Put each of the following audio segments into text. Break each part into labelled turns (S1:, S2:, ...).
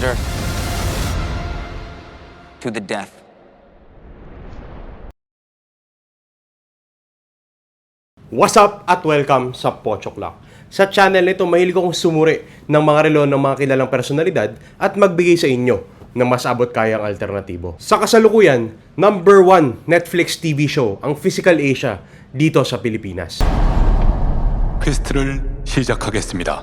S1: Surrender to the death.
S2: What's up at welcome sa Pochok Lock. Sa channel nito, mahilig akong sumuri ng mga relo ng mga kilalang personalidad at magbigay sa inyo ng mas abot kayang alternatibo. Sa kasalukuyan, number 1 Netflix TV show ang Physical Asia dito sa Pilipinas.
S3: 퀘스트를 시작하겠습니다.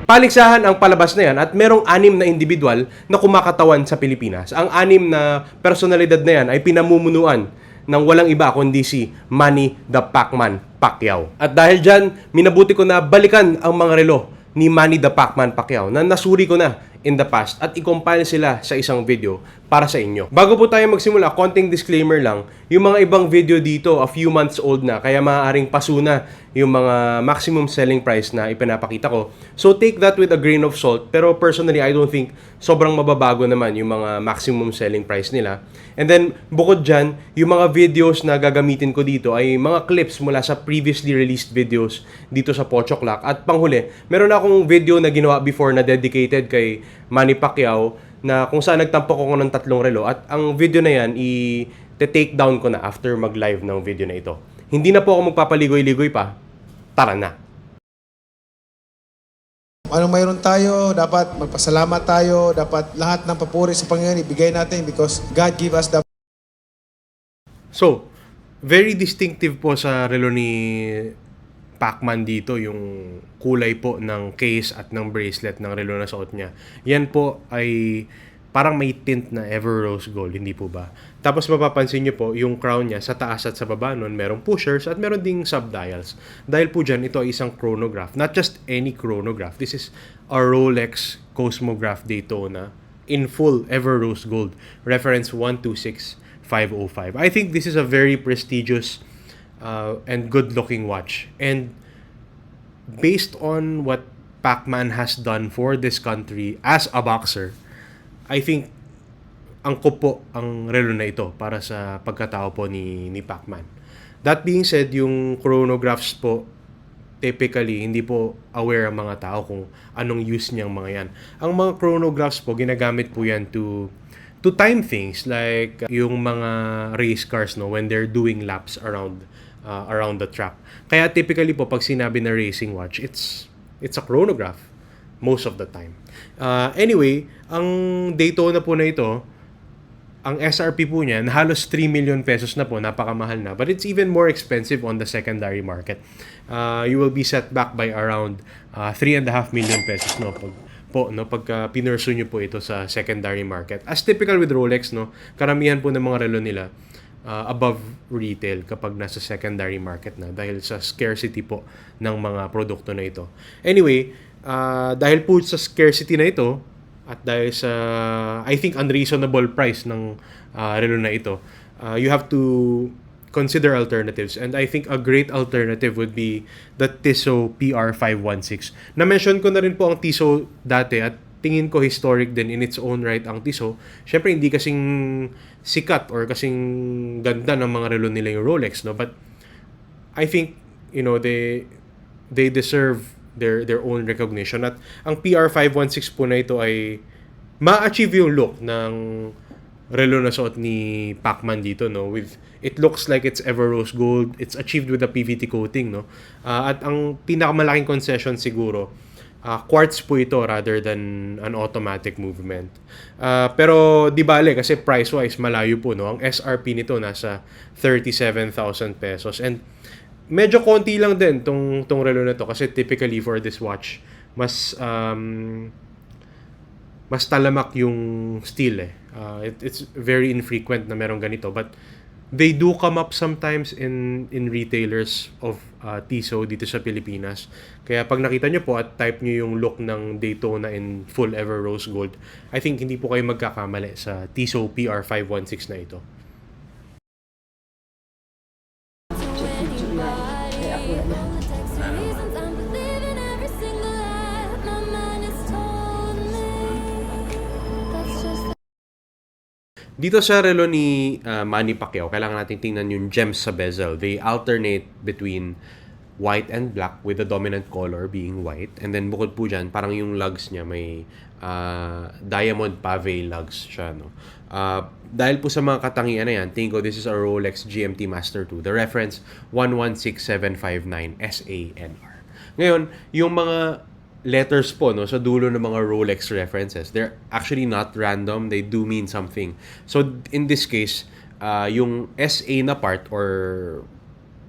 S2: Paligsahan ang palabas na yan at merong 6 na individual na kumakatawan sa Pilipinas. Ang 6 na personalidad na yan ay pinamumunuan ng walang iba kundi si Manny the Pacman Pacquiao. At dahil dyan, minabuti ko na balikan ang mga relo ni Manny the Pacman Pacquiao na nasuri ko na in the past at i-compile sila sa isang video para sa inyo. Bago po tayo magsimula, konting disclaimer lang, yung mga ibang video dito a few months old na kaya maaaring pasuna yung mga maximum selling price na ipinapakita ko. So take that with a grain of salt, pero personally I don't think sobrang mababago naman yung mga maximum selling price nila. And then bukod dyan, yung mga videos na gagamitin ko dito ay mga clips mula sa previously released videos dito sa Pochok Lock. At panghuli, meron akong video na ginawa before na dedicated kay Manny Pacquiao na kung saan nagtampok ako ng 3 relo at ang video na yan i-take down ko na after mag-live ng video na ito. Hindi na po ako magpapaligoy-ligoy pa. Tara na!
S4: Anong mayroon tayo, dapat magpasalamat tayo, dapat lahat ng papuri sa Panginoon ibigay natin because God give us the...
S2: So, very distinctive po sa relo ni Pacman dito yung kulay po ng case at ng bracelet ng relo na suot niya. Yan po ay parang may tint na ever rose gold, hindi po ba? Tapos mapapansin niyo po yung crown niya sa taas at sa baba nun, merong pushers at meron ding subdials. Dahil po dyan, ito ay isang chronograph. Not just any chronograph. This is a Rolex Cosmograph Daytona in full ever rose gold. Reference 126505. I think this is a very prestigious and good-looking watch. And based on what Pacman has done for this country as a boxer, I think angkop po ang relo na ito para sa pagkatao po ni Pacman. That being said, yung chronographs po, typically, hindi po aware ang mga tao kung anong use niyang mga yan. Ang mga chronographs po, ginagamit po yan to time things like yung mga race cars no when they're doing laps around the track. Kaya typically po pag sinabi na racing watch, it's a chronograph most of the time. Anyway, ang Daytona po na ito, ang SRP po niyan, halos 3 million pesos na po, napakamahal na. But it's even more expensive on the secondary market. You will be set back by around 3.5 million pesos pagka pinursu nyo po ito sa secondary market. As typical with Rolex, karamihan po ng mga relo nila above retail kapag nasa secondary market na dahil sa scarcity po ng mga produkto na ito. Anyway, dahil po sa scarcity na ito at dahil sa I think unreasonable price ng relo na ito, you have to consider alternatives, and I think a great alternative would be the Tissot PR516. Na-mention ko na rin po ang Tissot dati at tingin ko historic din in its own right ang Tissot. Syempre hindi kasing sikat or kasing ganda ng mga relo nila yung Rolex, no? But I think they deserve their own recognition. At ang PR516 po na ito ay ma-achieve yung look ng relo na suot ni Pacman dito, no? It looks like it's ever rose gold. It's achieved with a PVT coating, no? At ang pinakamalaking concession siguro, quartz po ito rather than an automatic movement. Pero di bale kasi price-wise malayo po, no? Ang SRP nito nasa 37,000 pesos. And medyo konti lang din tong relo na to kasi typically for this watch mas talamak yung steel it's very infrequent na merong ganito, but they do come up sometimes in retailers of Tissot dito sa Pilipinas. Kaya pag nakita nyo po at type nyo yung look ng Daytona in full ever rose gold, I think hindi po kayo magkakamali sa Tissot PR516 na ito. Dito sa relo ni Manny Pacquiao, kailangan natin tingnan yung gems sa bezel. They alternate between white and black with the dominant color being white. And then bukod po dyan, parang yung lugs niya may diamond pave lugs siya, no? Dahil po sa mga katangian na yan, tingin ko this is a Rolex GMT Master 2. The reference 116759 SANR. Ngayon, yung mga letters po, no, sa dulo ng mga Rolex references, they're actually not random. They do mean something. So in this case, yung SA na part or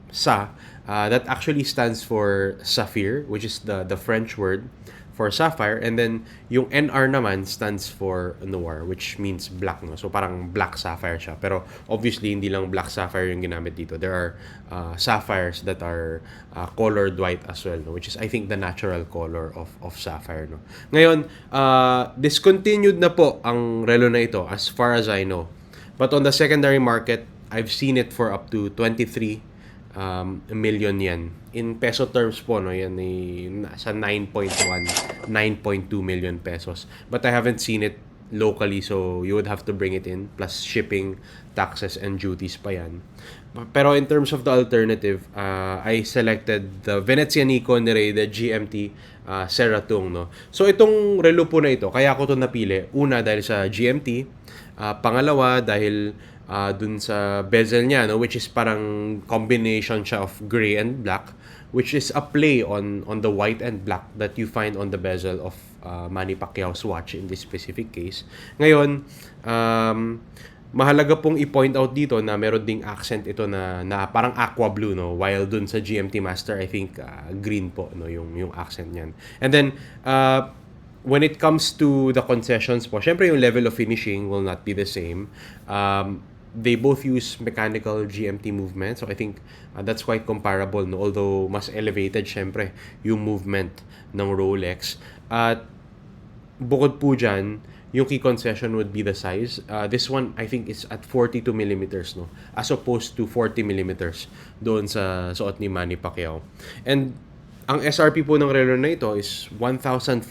S2: sa, that actually stands for Saphir, which is the French word for sapphire, and then yung NR naman stands for noir, which means black, no? So parang black sapphire siya. Pero obviously hindi lang black sapphire yung ginamit dito. There are sapphires that are colored white as well, no? Which is I think the natural color of sapphire, no? Ngayon, discontinued na po ang relo na ito as far as I know. But on the secondary market, I've seen it for up to 23 million yan. In peso terms po, no, yan ay nasa 9.1, 9.2 million pesos. But I haven't seen it locally, so you would have to bring it in, plus shipping, taxes, and duties pa yan. Pero in terms of the alternative, I selected the Venezianico Nere, the GMT Seratung, no. So itong relo po na ito, kaya ko to napili. Una, dahil sa GMT. Pangalawa, dahil dun sa bezel niya, no, which is parang combination siya of gray and black, which is a play on the white and black that you find on the bezel of Manny Pacquiao's watch in this specific case. Ngayon, mahalaga pong i-point out dito na meron ding accent ito na parang aqua blue, no, while dun sa GMT Master I think green po, no, yung accent niyan. And then when it comes to the concessions po, syempre yung level of finishing will not be the same. They both use mechanical GMT movement, so I think that's quite comparable, no? Although mas elevated syempre yung movement ng Rolex. At bukod po dyan, yung key concession would be the size. This one I think is at 42 millimeters, no, as opposed to 40 millimeters doon sa suot ni Manny Pacquiao. And ang SRP po ng relo na ito is 1,450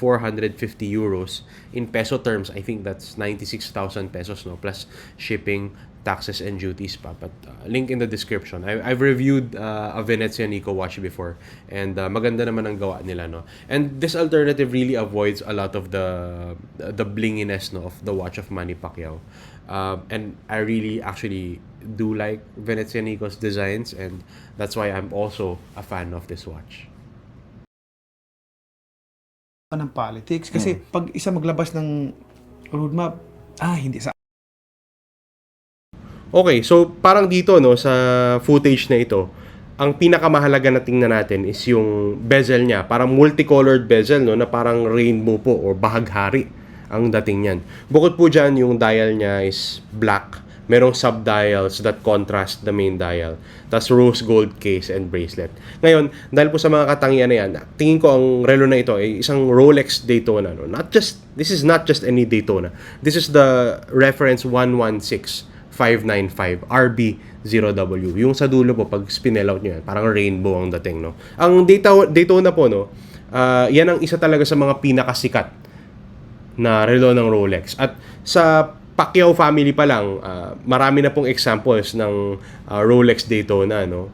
S2: euros. In peso terms, I think that's 96,000 pesos, no, plus shipping, taxes, and duties pa. But link in the description. I've reviewed a Venezianico watch before, and maganda naman ang gawa nila, no. And this alternative really avoids a lot of the blinginess, no, of the watch of Manny Pacquiao. And I really actually do like Venezianico's designs, and that's why I'm also a fan of this watch.
S4: Ng politics kasi pag isa maglabas ng roadmap, hindi sa
S2: Okay, so parang dito, no, sa footage na ito, ang pinakamahalaga na tingnan natin is yung bezel niya. Parang multicolored bezel, no, na parang rainbow po or bahaghari ang dating niyan. Bukod po dyan, yung dial niya is black. Merong sub-dials that contrast the main dial. Tapos rose gold case and bracelet. Ngayon, dahil po sa mga katangian na yan, tingin ko ang relo na ito ay isang Rolex Daytona, no? This is not just any Daytona. This is the reference 116595 RB0W. Yung sa dulo po, pag spinel out nyo yan, parang rainbow ang dating, no? Ang Daytona po, no, yan ang isa talaga sa mga pinakasikat na relo ng Rolex. At sa Pacquiao family pa lang, marami na pong examples ng Rolex Daytona, no?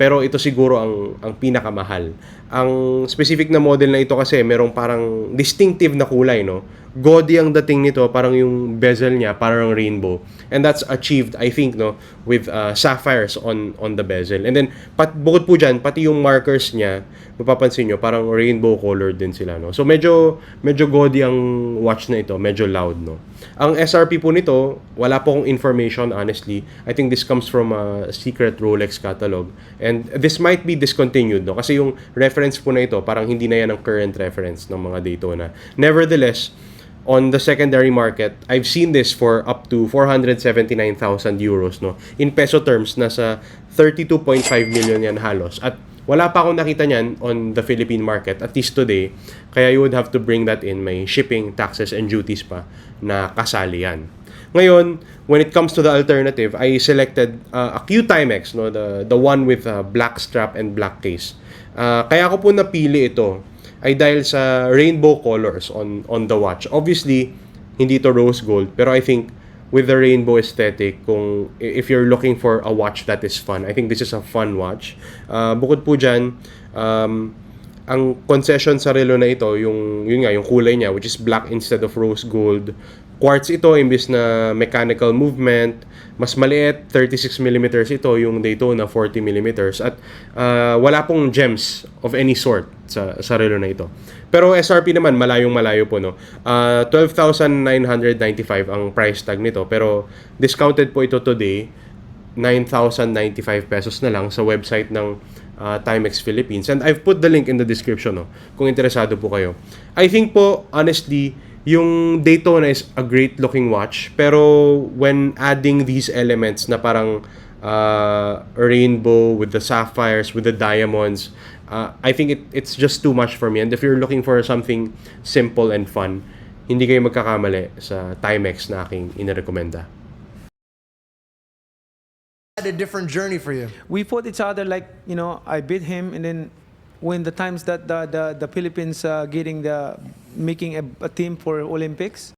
S2: Pero ito siguro ang pinakamahal. Ang specific na model na ito kasi merong parang distinctive na kulay, no? Gaudy ang dating nito, parang yung bezel niya parang rainbow. And that's achieved, I think, no, with sapphires on the bezel. And then bukod po dyan, pati yung markers niya, mapapansin nyo, parang rainbow colored din sila, no? So medyo gaudy ang watch na ito, medyo loud, no? Ang SRP po nito, wala po akong information, honestly. I think this comes from a secret Rolex catalog. And this might be discontinued, no? Kasi yung reference po na ito, parang hindi na yan ang current reference ng mga Daytona. Nevertheless, on the secondary market, I've seen this for up to 479,000 euros, no? In peso terms, nasa 32.5 million yan halos. At wala pa akong nakita niyan on the Philippine market, at least today. Kaya you would have to bring that in. May shipping, taxes, and duties pa na kasali yan. Ngayon, when it comes to the alternative, I selected a Q-Timex, no? The one with black strap and black case. Kaya ko po napili ito ay dahil sa rainbow colors on the watch. Obviously, hindi to rose gold, pero I think with the rainbow aesthetic. Kung if you're looking for a watch that is fun, I think this is a fun watch. Bukod po dyan, ang concession sa relo na ito, yung kulay niya, which is black instead of rose gold. Quartz ito, imbis na mechanical movement. Mas maliit, 36mm ito, yung Daytona 40mm. At wala pong gems of any sort sa relo na ito. Pero SRP naman, malayo po, no? 12,995 ang price tag nito. Pero discounted po ito today, 9,095 pesos na lang sa website ng Timex Philippines. And I've put the link in the description, no, kung interesado po kayo. I think po, honestly, yung Daytona is a great looking watch, pero when adding these elements na parang rainbow with the sapphires, with the diamonds, I think it's just too much for me. And if you're looking for something simple and fun, hindi kayo magkakamali sa Timex na aking inirekomenda.
S1: Had a different journey for you.
S5: We fought each other like, you know, I beat him, and then when the times that the Philippines making a team for Olympics.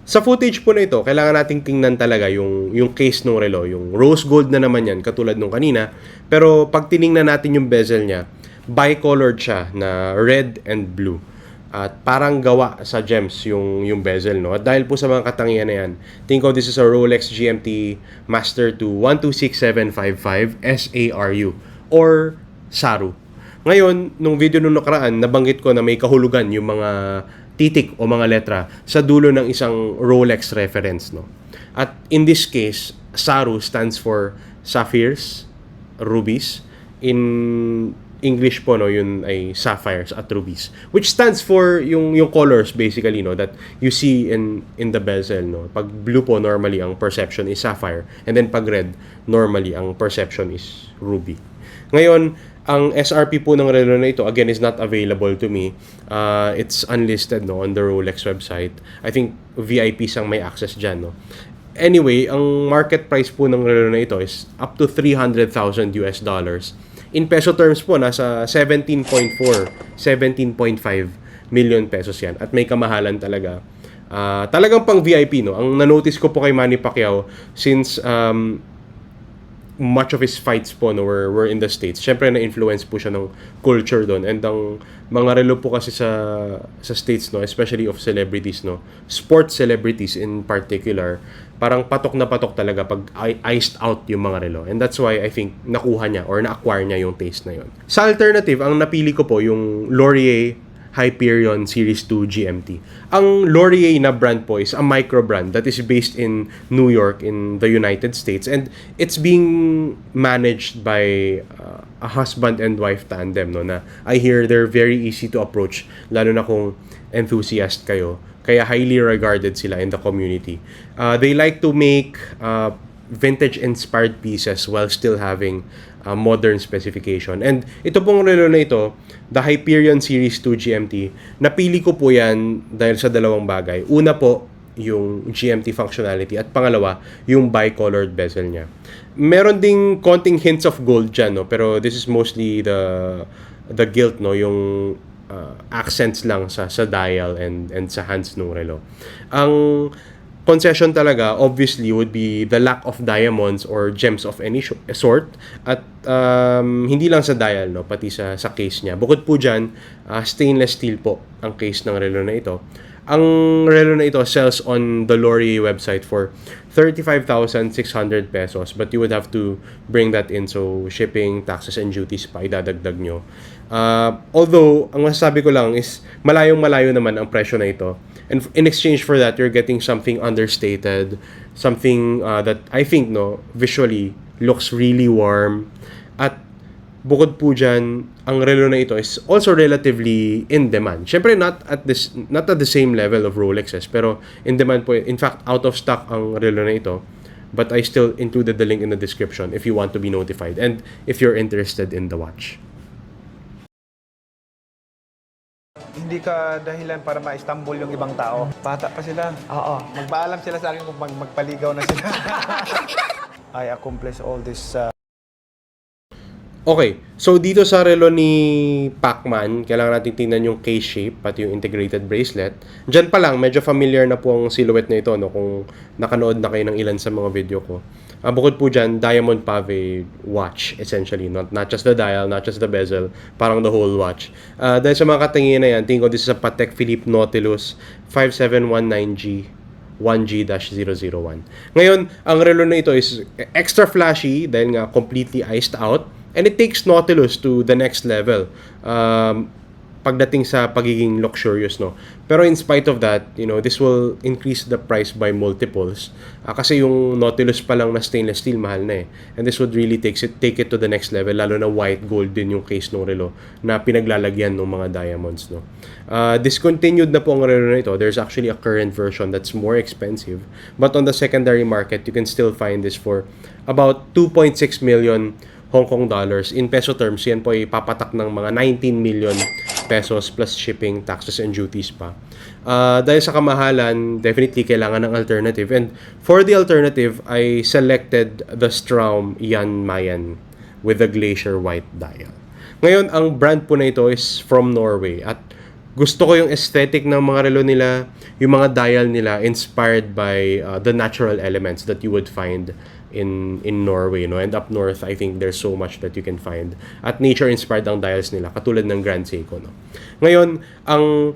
S2: Sa footage po na ito, kailangan nating tingnan talaga yung case ng relo. Yung rose gold na naman yan, katulad nung kanina. Pero pag tiningnan natin yung bezel niya, bicolored siya na red and blue. At parang gawa sa gems yung bezel, no? At dahil po sa mga katangian na yan, think of this is a Rolex GMT Master 2 126755 SARU or SARU. Ngayon, nung video nung nakaraan, nabanggit ko na may kahulugan yung mga titik o mga letra sa dulo ng isang Rolex reference, no? At in this case, SARU stands for sapphires, rubies. In English po, no, yun ay sapphires at rubies, which stands for yung colors basically, no, that you see in the bezel, no. Pag blue po, normally ang perception is sapphire, and then pag red, normally ang perception is ruby. Ngayon, ang SRP po ng relo na ito, again, is not available to me. It's unlisted, no, on the Rolex website. I think VIPs ang may access dyan, no. Anyway, ang market price po ng relo na ito is up to $300,000 US. In peso terms po, nasa 17.4, 17.5 million pesos yan. At may kamahalan talaga. Talagang pang VIP, no. Ang nanotice ko po kay Manny Pacquiao, since much of his fights po, no, were in the States. Siyempre, na-influence po siya ng culture doon. And ang mga relo po kasi sa States, no, especially of celebrities, no, sports celebrities in particular, parang patok na patok talaga pag iced out yung mga relo. And that's why I think nakuha niya or na-acquire niya yung taste na yun. Sa alternative, ang napili ko po yung Laurier Hyperion Series 2 GMT. Ang Laurier na brand po is a micro brand that is based in New York in the United States, and it's being managed by a husband and wife tandem, no, na I hear they're very easy to approach, lalo na kung enthusiast kayo. Kaya highly regarded sila in the community. They like to make vintage-inspired pieces while still having modern specification. And ito pong relo na ito, the Hyperion Series 2 GMT, napili ko po yan dahil sa dalawang bagay. Una po, yung GMT functionality, at pangalawa, yung bicolored bezel niya. Meron ding konting hints of gold dyan, no? Pero this is mostly the gilt, no? Yung accents lang sa dial and sa hands ng relo. Ang concession talaga, obviously, would be the lack of diamonds or gems of any sort. At hindi lang sa dial, no, pati sa case niya. Bukod po dyan, stainless steel po ang case ng relo na ito. Ang relo na ito sells on the Laurier website for 35,600 pesos, but you would have to bring that in, so shipping, taxes, and duties pa idadagdag nyo. Although, ang masasabi ko lang is malayong-malayo naman ang presyo na ito. And in exchange for that, you're getting something understated, something that I think, no, visually looks really warm. At bukod po dyan, ang relo na ito is also relatively in demand. Syempre, not at the same level of Rolexes, pero in demand po. In fact, out of stock ang relo na ito. But I still included the link in the description if you want to be notified and if you're interested in the watch.
S5: Hindi ka dahilan para ma-Istanbul yung ibang tao. Bata pa sila. Oo. Magpaalam sila sa akin kung magpaligaw na sila. I accomplish all this.
S2: Okay, so dito sa relo ni Pacman, kailangan natin tingnan yung case shape pati yung integrated bracelet. Diyan pa lang, medyo familiar na po ang silhouette na ito, no? Kung nakanood na kayo ng ilan sa mga video ko. Bukod po dyan, diamond pave watch, essentially. Not just the dial, not just the bezel, parang the whole watch. Dahil sa mga katingin na yan, tingin ko this is a Patek Philippe Nautilus 5719G 1G-001. Ngayon, ang relo na ito is extra flashy dahil nga completely iced out. And it takes Nautilus to the next level pagdating sa pagiging luxurious, no? Pero in spite of that, you know, this will increase the price by multiples. Kasi yung Nautilus pa lang na stainless steel, mahal na eh. And this would really take it to the next level, lalo na white gold din yung case ng relo na pinaglalagyan ng mga diamonds, no? Discontinued na po ang relo na ito. There's actually a current version that's more expensive. But on the secondary market, you can still find this for about 2.6 million Hong Kong dollars. In peso terms, yan po ay papatak ng mga 19 million pesos plus shipping, taxes, and duties pa. Dahil sa kamahalan, definitely kailangan ng alternative. And for the alternative, I selected the Straum Yan Mayan with the Glacier White dial. Ngayon, ang brand po na ito is from Norway. At gusto ko yung aesthetic ng mga relo nila, yung mga dial nila inspired by the natural elements that you would find in Norway, no? And up north, I think there's so much that you can find. At nature-inspired ang dials nila, katulad ng Grand Seiko, no? Ngayon, ang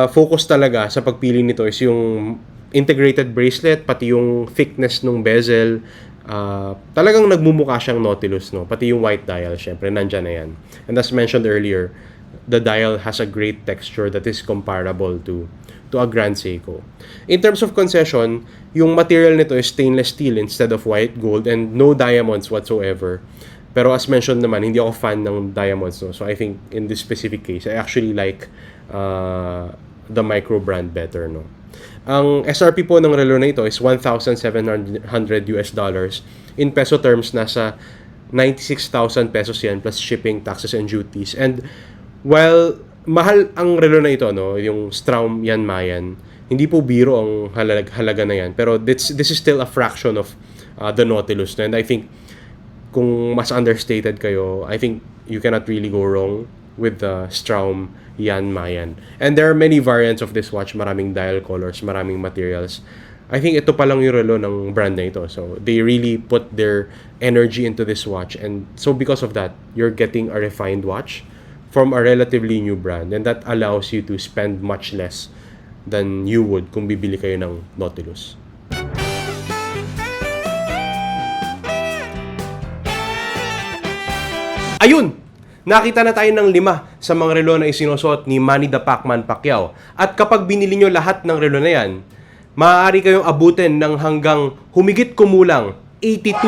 S2: focus talaga sa pagpili nito is yung integrated bracelet, pati yung thickness ng bezel. Talagang nagmumukha siyang Nautilus, no? Pati yung white dial, syempre, nandyan na yan. And as mentioned earlier, the dial has a great texture that is comparable to a Grand Seiko. In terms of concession, yung material nito is stainless steel instead of white gold and no diamonds whatsoever. Pero as mentioned naman, hindi ako fan ng diamonds, no? So I think in this specific case, I actually like the micro brand better, no? Ang SRP po ng relo na ito is $1,700 US dollars. In peso terms, nasa 96,000 pesos yan plus shipping, taxes, and duties. And while mahal ang relo na ito, no, yung Straum Yan Mayan, hindi po biro ang halaga na yan. Pero this is still a fraction of the Nautilus. No? And I think kung mas understated kayo, I think you cannot really go wrong with the Straum Yan Mayan. And there are many variants of this watch. Maraming dial colors, maraming materials. I think ito pa lang yung relo ng brand na ito. So they really put their energy into this watch. And so because of that, you're getting a refined watch from a relatively new brand, and that allows you to spend much less than you would kung bibili kayo ng Nautilus. Ayun! Nakita na tayo ng 5 sa mga relo na isinusuot ni Manny the Pacman Pacquiao. At kapag binili nyo lahat ng relo na yan, maaari kayong abutin ng hanggang humigit kumulang 82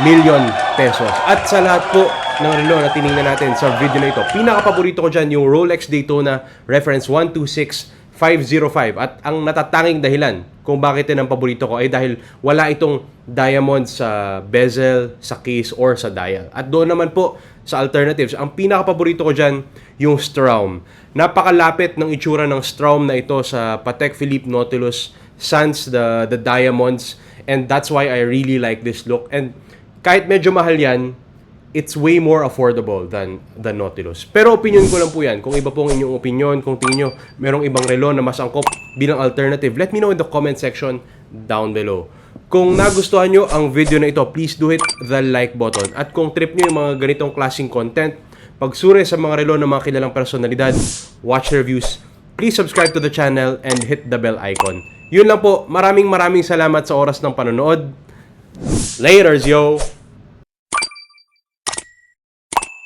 S2: million pesos. At sa lahat po ng relo na tinignan natin sa video na ito, pinaka-paborito ko dyan yung Rolex Daytona Reference 126505. At ang natatanging dahilan kung bakit yan ang paborito ko ay dahil wala itong diamond sa bezel, sa case, or sa dial. At doon naman po sa alternatives, ang pinaka-paborito ko dyan yung Straum. Napakalapit ng itsura ng Straum na ito sa Patek Philippe Nautilus sans the diamonds, and that's why I really like this look. And kahit medyo mahal yan, it's way more affordable than Nautilus. Pero opinion ko lang po yan. Kung iba po ang inyong opinion, kung tingin nyo merong ibang relo na mas angkop bilang alternative, let me know in the comment section down below. Kung nagustuhan nyo ang video na ito, please do hit the like button. At kung trip nyo yung mga ganitong klaseng content, pagsuri sa mga relo ng mga kilalang personalidad, watch reviews, please subscribe to the channel and hit the bell icon. Yun lang po. Maraming salamat sa oras ng panonood. Laters, yo!